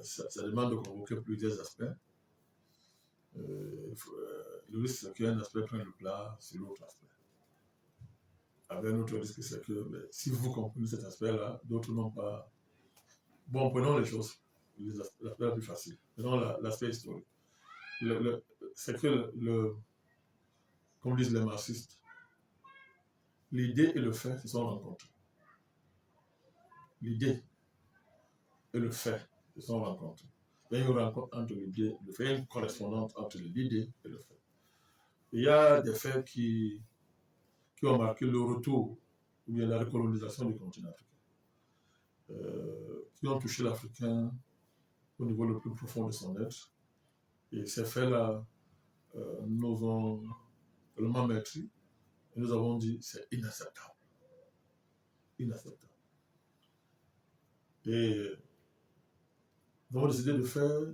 ça demande de convoquer plusieurs aspects. Le risque, c'est qu'un aspect prenne le plat sur l'autre aspect. Avec un autre risque, c'est que si vous comprenez cet aspect-là, d'autres n'ont pas. Bon, prenons les choses, l'aspect la plus facile. Prenons l'aspect historique. C'est que, comme disent les marxistes, l'idée et le fait se sont rencontrés. L'idée et le fait se sont rencontrés. Il y a une rencontre entre l'idée et le fait, il y a une correspondance entre l'idée et le fait. Il y a des faits qui ont marqué le retour ou bien la recolonisation du continent africain, qui ont touché l'Africain au niveau le plus profond de son être. Et ces faits-là nous ont tellement maîtris et nous avons dit c'est inacceptable. Inacceptable. Et nous avons décidé de faire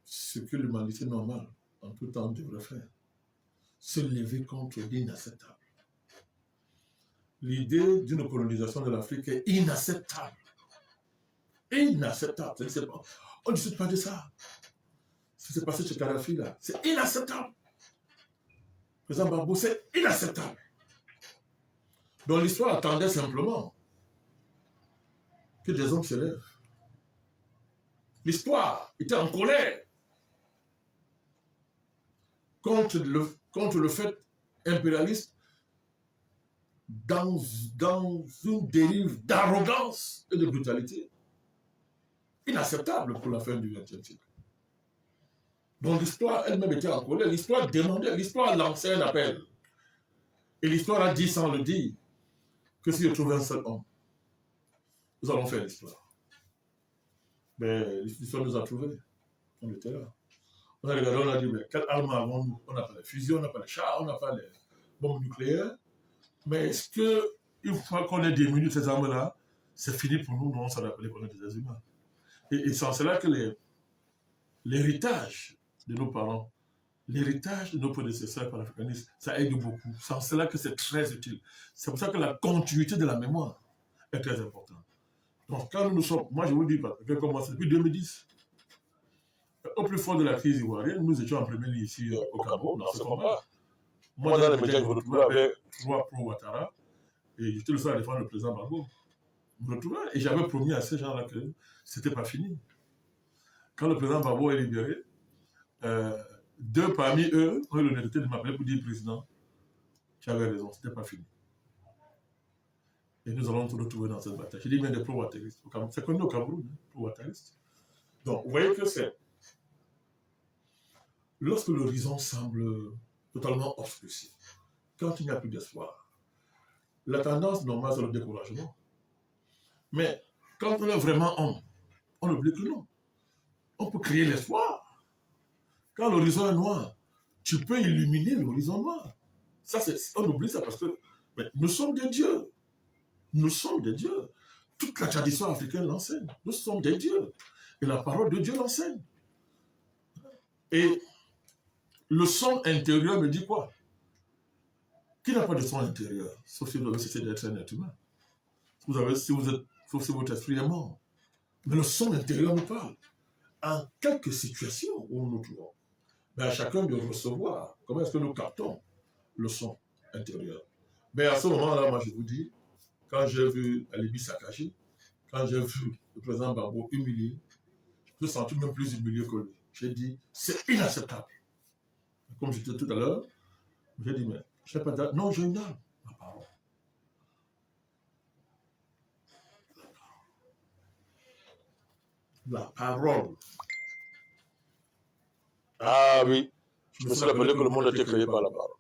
ce que l'humanité normale, en tout temps, devrait faire. Se lever contre l'inacceptable. L'idée d'une colonisation de l'Afrique est inacceptable. Inacceptable. On ne discute pas de ça. Ce qui s'est passé chez Kadhafi, là, c'est inacceptable. Le président Gbagbo, c'est inacceptable. Donc l'histoire attendait simplement que des hommes se lèvent. L'histoire était en colère contre le fait impérialiste dans une dérive d'arrogance et de brutalité inacceptable pour la fin du XXe siècle. Donc l'histoire elle-même était en colère, l'histoire demandait, l'histoire lançait un appel. Et l'histoire a dit sans le dire que si je trouve un seul homme, nous allons faire l'histoire. Mais l'histoire nous a trouvés. On était là. On a regardé, on a dit, mais quelle arme avons-nous? On n'a pas les fusils, on n'a pas les chars, on n'a pas les bombes nucléaires. Mais est-ce qu'une fois qu'on ait diminué ces armes-là, c'est fini pour nous, non, ça va appeler qu'on est des humains. Et c'est en cela que l'héritage de nos parents, l'héritage de nos prédécesseurs par l'africanisme, ça aide beaucoup. C'est en cela que c'est très utile. C'est pour ça que la continuité de la mémoire est très importante. Donc quand nous sommes, moi je vous dis, parce que comme moi, c'est depuis 2010, au plus fort de la crise ivoirienne, nous étions en première ligne ici au Cameroun, dans ce combat. Moi, dans les médias, je me retrouvais avec 3 pro-Ouattara, et j'étais le seul à défendre le président Gbagbo. Je me retrouvais, et j'avais promis à ces gens-là que c'était pas fini. Quand le président Gbagbo est libéré, 2 parmi eux ont eu l'honnêteté de m'appeler pour dire, président, tu avais raison, c'était pas fini. Et nous allons nous retrouver dans cette bataille. J'ai dit, mais des pro-ouattaristes. C'est connu au Cameroun, hein, pro-ouattaristes. Donc, vous voyez que c'est. Lorsque l'horizon semble totalement obscurci, quand il n'y a plus d'espoir, la tendance normale, c'est le découragement. Mais quand on est vraiment homme, on oublie que non. On peut créer l'espoir. Quand l'horizon est noir, tu peux illuminer l'horizon noir. Ça, on oublie ça parce que nous sommes des dieux. Nous sommes des dieux. Toute la tradition africaine l'enseigne. Nous sommes des dieux. Et la parole de Dieu l'enseigne. Et le son intérieur me dit quoi? Qui n'a pas de son intérieur? Sauf si vous avez cessé d'être un être humain. Sauf si votre esprit est mort. Mais le son intérieur nous parle. En quelques situations où nous nous trouvons, mais à chacun de recevoir comment est-ce que nous captons le son intérieur. Mais à ce moment-là, moi je vous dis, quand j'ai vu Alibi saccagé, quand j'ai vu le président Gbagbo humilié, je me sentais même plus humilié que lui. J'ai dit, c'est inacceptable. Comme je disais tout à l'heure, j'ai dit, mais je n'ai pas d'âme. Non, j'ai une âme. La parole. La parole. Ah oui. Je me suis rappelé que le monde a été créé par la parole.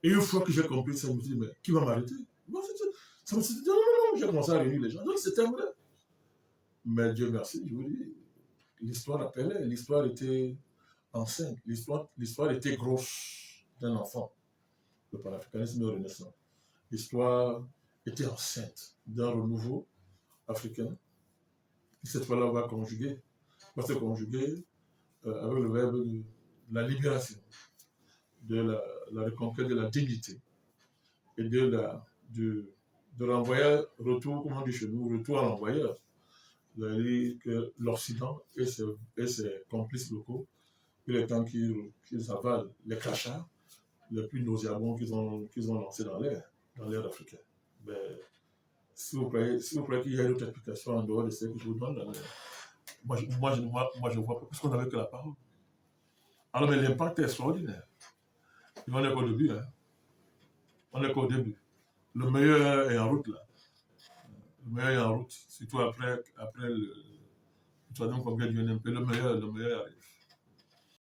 Et une fois que j'ai compris ça, je me suis dit, mais qui va m'arrêter? Non, non, j'ai commencé à réunir les gens. Donc c'était vrai. Mais Dieu merci, je vous dis, l'histoire appelait, l'histoire était enceinte, l'histoire était grosse d'un enfant, le panafricanisme et le Renaissance. L'histoire était enceinte d'un renouveau africain, qui cette fois-là va se conjuguer avec le verbe de la libération, de la reconquête de la dignité et de l'envoyeur retour, comment on dit chez nous, retour à l'envoyeur. Vous avez dit que l'Occident et ses complices locaux, il est temps qu'ils avalent les crachats les plus nauséabonds qu'ils ont lancés dans l'air africain. Mais si vous croyez qu'il y a une autre explication en dehors de ce que je vous donne, moi je vois pas, parce qu'on n'avait que la parole. Alors, mais l'impact est extraordinaire. Et on n'est qu'au début. Hein. On n'est qu'au début. Le meilleur est en route, là. Le meilleur est en route. Surtout après le troisième congrès du NMP, le meilleur arrive.